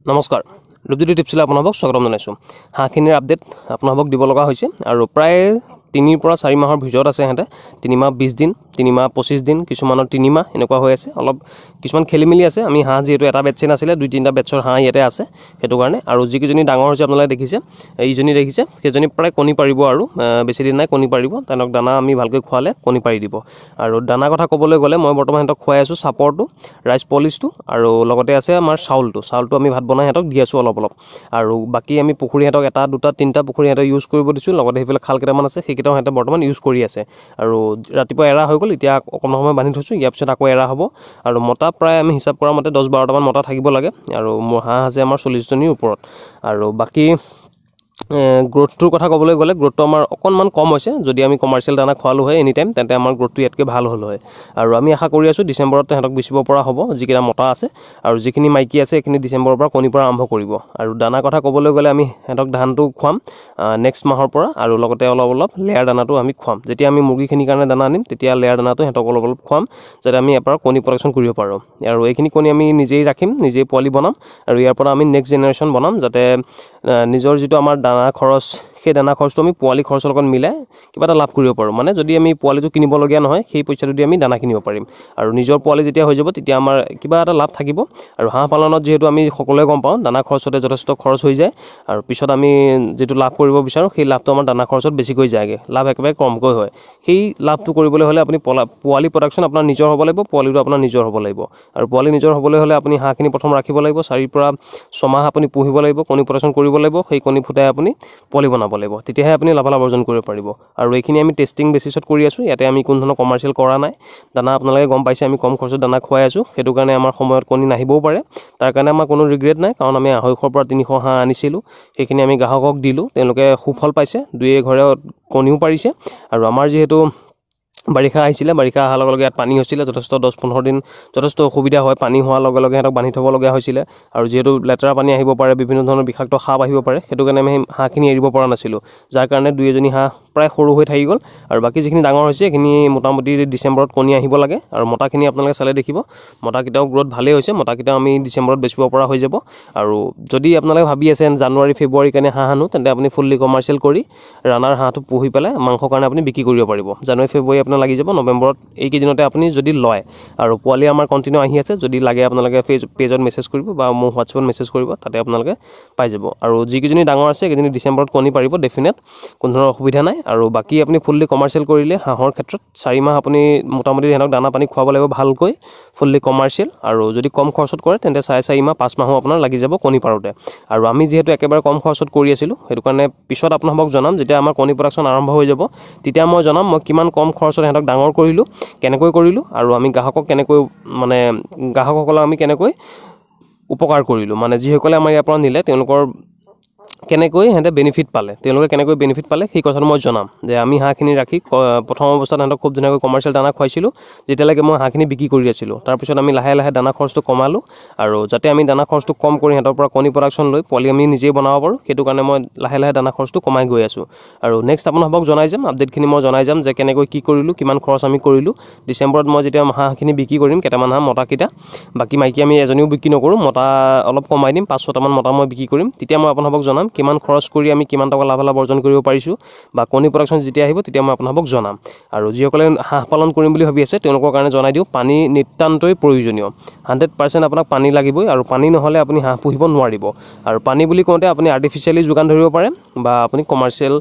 নমস্কাৰ ৰূপজ্যোতি টিপছলৈ আপোনালোকক স্বাগতম জনাইছোঁ হাঁহখিনিৰ আপডেট আপোনালোকক দিব লগা হৈছে আৰু প্ৰায় 3 পৰা 4 মাহৰ ভিতৰত আছে হেঁতে 3 মাহ 20 দিন 3 মাহ 25 দিন কিছুমানৰ 3 মাহ এনেকুৱা হৈ আছে অলপ কিছুমান খেলিমেলি আছে আমি হাঁহ যেহেতু এটা বেটছে নাছিলে 2-3টা বেটছৰ হাঁহ ইয়াতে আছে সেইটো কাৰণে আৰু যিকেইজনী ডাঙৰ হৈছে আপোনালোকে দেখিছে এইজনী দেখিছে সেইজনী প্ৰায় কণী পাৰিব আৰু বেছি দিন নাই কণী পাৰিব তানক দানা আমি ভালকৈ খোৱালে কণী পাৰি দিব আৰু দানা কথা ক'বলৈ গ'লে মই বৰ্তমান হেঁতক খুৱাই আছোঁ চাপৰটো ৰাইচ পলিছটো আৰু লগতে আছে আমাৰ চাউলটো আমি ভাত বনাই হেঁতক দি আছোঁ অলপ আৰু বাকি আমি পুখুৰী হেঁতক 1 2 3টা পুখুৰী হেঁতক ইউজ কৰিব দিছোঁ লগতে সেইফালে খাল কেইটামান আছে সেইকেইটাও হেঁতে বৰ্তমান ইউজ কৰি আছে আৰু ৰাতিপুৱা এৰা হৈ গ'ল এতিয়া অকণমান সময় বান্ধি থৈছোঁ ইয়াৰ পিছত আকৌ এৰা হ'ব আৰু মতা প্ৰায় আমি হিচাপ কৰা মতে 10-12টা মান মতা থাকিব লাগে আৰু হাঁহ আছে আমাৰ 40 জনীৰ ওপৰত আৰু বাকি গ্ৰোথটোৰ কথা ক'বলৈ গ'লে গ্ৰোথটো আমাৰ অকণমান কম হৈছে যদি আমি কমাৰ্চিয়েল দানা খোৱালো হয় এনি টাইম তেন্তে আমাৰ গ্ৰোথটো ইয়াতকৈ ভাল হ'ল হয় আৰু আমি আশা কৰি আছোঁ ডিচেম্বৰত তেহেঁতক বেচিব পৰা হ'ব যিকেইটা মতা আছে আৰু যিখিনি মাইকী আছে সেইখিনি ডিচেম্বৰৰ পৰা কণী পৰা আৰম্ভ কৰিব আৰু দানা কথা ক'বলৈ গ'লে আমি হেঁতক ধানটো খুৱাম নেক্সট মাহৰ পৰা আৰু লগতে অলপ লেয়াৰ দানাটো আমি খুৱাম যেতিয়া আমি মুৰ্গীখিনিৰ কাৰণে দানা আনিম তেতিয়া লেয়াৰ দানাটো হেঁতক অলপ খুৱাম যাতে আমি ইয়াৰ পৰা কণী প্ৰডাকশ্যন কৰিব পাৰোঁ আৰু এইখিনি কণী আমি নিজেই ৰাখিম নিজেই পোৱালি বনাম আৰু ইয়াৰ পৰা আমি নেক্সট জেনেৰেশ্যন বনাম যাতে নিজৰ যিটো আমাৰ দানা খৰচ সেই দানা খৰচটো আমি পোৱালি খৰচৰ লগত মিলাই কিবা এটা লাভ কৰিব পাৰোঁ মানে যদি আমি পোৱালিটো কিনিবলগীয়া নহয় সেই পইচাটো দি আমি দানা কিনিব পাৰিম আৰু নিজৰ পোৱালি যেতিয়া হৈ যাব তেতিয়া আমাৰ কিবা এটা লাভ থাকিব আৰু হাঁহ পালনত যিহেতু আমি সকলোৱে গম পাওঁ দানা খৰচতে যথেষ্ট খৰচ হৈ যায় আৰু পিছত আমি যিটো লাভ কৰিব বিচাৰোঁ সেই লাভটো আমাৰ দানা খৰচত বেছিকৈ যায়গৈ লাভ একেবাৰে কমকৈ হয় সেই লাভটো কৰিবলৈ হ'লে আপুনি পোৱালি প্ৰডাকশ্যন আপোনাৰ নিজৰ হ'ব লাগিব পোৱালিটো আপোনাৰ নিজৰ হ'ব লাগিব আৰু পোৱালি নিজৰ হ'বলৈ হ'লে আপুনি হাঁহখিনি প্ৰথম ৰাখিব লাগিব 4 পৰা 6 মাহ আপুনি পুহিব লাগিব কণী প্ৰডাকশ্যন কৰিব লাগিব সেই কণী ফুটাই আপুনি পোৱালি বনাব লাগিব তেতিয়াহে আপুনি লাভালাভ অৰ্জন কৰিব পাৰিব আৰু এইখিনি আমি টেষ্টিং বেচিছত কৰি আছোঁ ইয়াতে আমি কোনো ধৰণৰ কমাৰ্চিয়েল কৰা নাই দানা আপোনালোকে গম পাইছে আমি কম খৰচত দানা খুৱাই আছোঁ সেইটো কাৰণে আমাৰ সময়ত কণী নাহিবও পাৰে তাৰ কাৰণে আমাৰ কোনো ৰিগ্ৰেট নাই কাৰণ আমি 250 পৰা 300 হাঁহ আনিছিলোঁ সেইখিনি আমি গ্ৰাহকক দিলোঁ তেওঁলোকে সুফল পাইছে 2 ঘৰে কণীও পাৰিছে আৰু আমাৰ যিহেতু বাৰিষা আহিছিলে বাৰিষা অহাৰ লগে লগে ইয়াত পানী হৈছিলে যথেষ্ট 10-15 দিন যথেষ্ট অসুবিধা হয় পানী হোৱাৰ লগে লগে সিহঁতক বান্ধি থ'বলগীয়া হৈছিলে আৰু যিহেতু লেতেৰা পানী আহিব পাৰে বিভিন্ন ধৰণৰ বিষাক্ত সাপ আহিব পাৰে সেইটো কাৰণে আমি হাঁহখিনি এৰিব পৰা নাছিলোঁ যাৰ কাৰণে 2-এজনী হাঁহ প্ৰায় সৰু হৈ থাকি গ'ল আৰু বাকী যিখিনি ডাঙৰ হৈছে সেইখিনি মোটামুটি ডিচেম্বৰত কণী আহিব লাগে আৰু মতাখিনি আপোনালোকে চালে দেখিব মতাকেইটাও গ্ৰোথ ভালেই হৈছে মতাকেইটাও আমি ডিচেম্বৰত বেচিব পৰা হৈ যাব আৰু যদি আপোনালোকে ভাবি আছে জানুৱাৰী ফেব্ৰুৱাৰীৰ কাৰণে হাঁহ আনো তেন্তে আপুনি ফুল্লি কমাৰ্চিয়েল কৰি ৰানাৰ হাঁহটো পুহি পেলাই মাংসৰ কাৰণে আপুনি বিক্ৰী কৰিব পাৰিব জানুৱাৰী ফেব্ৰুৱাৰী আপোনাৰ লাগি যাব নৱেম্বৰত এইকেইদিনতে আপুনি যদি লয় আৰু পোৱালি আমাৰ কণ্টিনিউ আহি আছে যদি লাগে আপোনালোকে পেজত মেছেজ কৰিব বা মোৰ হোৱাটছএপত মেছেজ কৰিব তাতে আপোনালোকে পাই যাব আৰু যিকেইজনী ডাঙৰ আছে সেইকেইজনী ডিচেম্বৰত কণী পাৰিব ডেফিনেট কোনো ধৰণৰ অসুবিধা নাই আৰু বাকী আপুনি ফুল্লি কমাৰ্চিয়েল কৰিলে হাঁহৰ ক্ষেত্ৰত 4 মাহ আপুনি মোটামুটি সিহঁতক দানা পানী খুৱাব লাগিব ভালকৈ ফুল্লি কমাৰ্চিয়েল আৰু যদি কম খৰচত কৰে তেন্তে 4.5 মাহ 5 মাহো আপোনাৰ লাগি যাব কণী পাৰোঁতে আৰু আমি যিহেতু একেবাৰে কম খৰচত কৰি আছিলোঁ সেইটো কাৰণে পিছত আপোনালোকক জনাম যেতিয়া আমাৰ কণী প্ৰডাকশ্যন আৰম্ভ হৈ যাব তেতিয়া মই জনাম মই কিমান কম খৰচত সিহঁতক ডাঙৰ কৰিলোঁ কেনেকৈ কৰিলোঁ আৰু আমি গ্ৰাহকক কেনেকৈ মানে গ্ৰাহকসকলক আমি কেনেকৈ উপকাৰ কৰিলোঁ মানে যিসকলে আমাৰ ইয়াৰ পৰা নিলে তেওঁলোকৰ কেনেকৈ সিহঁতে বেনিফিট পালে তেওঁলোকে কেনেকৈ বেনিফিট পালে সেই কথাটো মই জনাম যে আমি হাঁহখিনি ৰাখি প্ৰথম অৱস্থাত সিহঁতক খুব ধুনীয়াকৈ কমাৰ্চিয়েল দানা খুৱাইছিলোঁ যেতিয়ালৈকে মই হাঁহখিনি বিক্ৰী কৰি আছিলোঁ তাৰপিছত আমি লাহে লাহে দানা খৰচটো কমালোঁ আৰু যাতে আমি দানা খৰচটো কম কৰি সিহঁতৰ পৰা কণী প্ৰডাকশ্যন লৈ পোৱালি আমি নিজেই বনাব পাৰোঁ সেইটো কাৰণে মই লাহে লাহে দানা খৰচটো কমাই গৈ আছোঁ আৰু নেক্সট আপোনালোকক জনাই যাম আপডেটখিনি মই জনাই যাম যে কেনেকৈ কি কৰিলোঁ কিমান খৰচ আমি কৰিলোঁ ডিচেম্বৰত মই যেতিয়া হাঁহখিনি বিক্ৰী কৰিম কেইটামান হাঁহ মতাকেইটা বাকী মাইকী আমি এজনীও বিক্ৰী নকৰোঁ মতা অলপ কমাই দিম 5-6টামান মতা মই বিক্ৰী কৰিম তেতিয়া মই আপোনালোকক জনাম কিমান খৰচ কৰি আমি কিমান টকা লাভালাভ অৰ্জন কৰিব পাৰিছোঁ বা কণী প্ৰডাকশ্যন যেতিয়া আহিব তেতিয়া মই আপোনালোকক জনাম আৰু যিসকলে হাঁহ পালন কৰিম বুলি ভাবি আছে তেওঁলোকৰ কাৰণে জনাই দিওঁ পানী নিতান্তই প্ৰয়োজনীয় 100% আপোনাক পানী লাগিবই আৰু পানী নহ'লে আপুনি হাঁহ পুহিব নোৱাৰিব আৰু পানী বুলি কওঁতে আপুনি আৰ্টিফিচিয়েলি যোগান ধৰিব পাৰে বা আপুনি কমাৰ্চিয়েল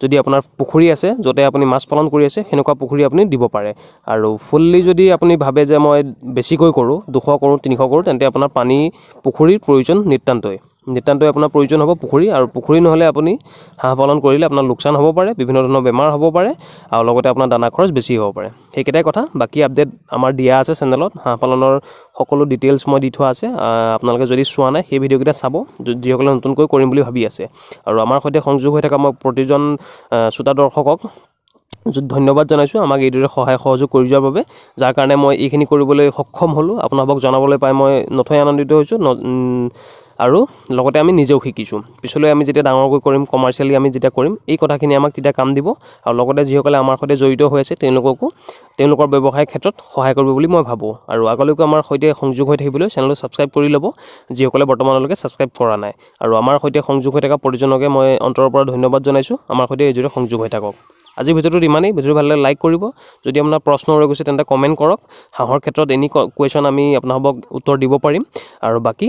যদি আপোনাৰ পুখুৰী আছে য'তে আপুনি মাছ পালন কৰি আছে সেনেকুৱা পুখুৰী আপুনি দিব পাৰে আৰু ফুল্লি যদি আপুনি ভাবে যে মই বেছিকৈ কৰোঁ 200 কৰোঁ 300 কৰোঁ তেন্তে আপোনাৰ পানী পুখুৰীৰ প্ৰয়োজন নিতান্তই আপোনাৰ প্ৰয়োজন হ'ব পুখুৰী আৰু পুখুৰী নহ'লে আপুনি হাঁহ পালন কৰিলে আপোনাৰ লোকচান হ'ব পাৰে বিভিন্ন ধৰণৰ বেমাৰ হ'ব পাৰে আৰু লগতে আপোনাৰ দানা খৰচ বেছি হ'ব পাৰে সেইকেইটাই কথা বাকী আপডেট আমাৰ দিয়া আছে চেনেলত হাঁহ পালনৰ সকলো ডিটেইলছ মই দি থোৱা আছে আপোনালোকে যদি চোৱা নাই সেই ভিডিঅ'কেইটা চাব যিসকলে নতুনকৈ কৰিম বুলি ভাবি আছে আৰু আমাৰ সৈতে সংযোগ হৈ থকা মই প্ৰতিজন শ্ৰোতা দৰ্শকক ধন্যবাদ জনাইছোঁ আমাক এইদৰে সহায় সহযোগ কৰি যোৱাৰ বাবে যাৰ কাৰণে মই এইখিনি কৰিবলৈ সক্ষম হ'লোঁ আপোনালোকক জনাবলৈ পাই মই নথৈ আনন্দিত হৈছোঁ আৰু লগতে আমি নিজেও শিকিছোঁ পিছলৈ আমি যেতিয়া ডাঙৰকৈ কৰিম কমাৰ্চিয়েলি আমি যেতিয়া কৰিম এই কথাখিনি আমাক তেতিয়া কাম দিব আৰু লগতে যিসকলে আমাৰ সৈতে জড়িত হৈ আছে তেওঁলোককো তেওঁলোকৰ ব্যৱসায়ৰ ক্ষেত্ৰত সহায় কৰিব বুলি মই ভাবোঁ আৰু আগলৈকো আমাৰ সৈতে সংযোগ হৈ থাকিবলৈ চেনেলটো ছাবস্ক্ৰাইব কৰি ল'ব যিসকলে বৰ্তমানলৈকে ছাবস্ক্ৰাইব কৰা নাই আৰু আমাৰ সৈতে সংযোগ হৈ থকা প্ৰতিজনকে মই অন্তৰৰ পৰা ধন্যবাদ জনাইছোঁ আমাৰ সৈতে এইদৰে সংযোগ হৈ থাকক আজিৰ ভিডিঅ'টোত ইমানেই ভিডিঅ'টো ভাল লাগিলে লাইক কৰিব যদি আপোনাৰ প্ৰশ্ন ৰৈ গৈছে তেন্তে কমেণ্ট কৰক হাঁহৰ ক্ষেত্ৰত এনি কুৱেশ্যন আমি আপোনালোকক উত্তৰ দিব পাৰিম আৰু বাকী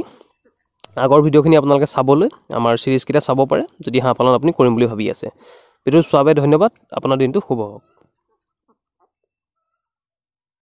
আগৰ ভিডিঅ'খিনি আপোনালোকে চাবলৈ আমাৰ সিৰিজকেইটা চাব পাৰে যদি হাঁহ পালন আপুনি কৰিম বুলি ভাবি আছে ভিডিঅ'টো চোৱাৰ বাবে ধন্যবাদ আপোনাৰ দিনটো শুভ হওক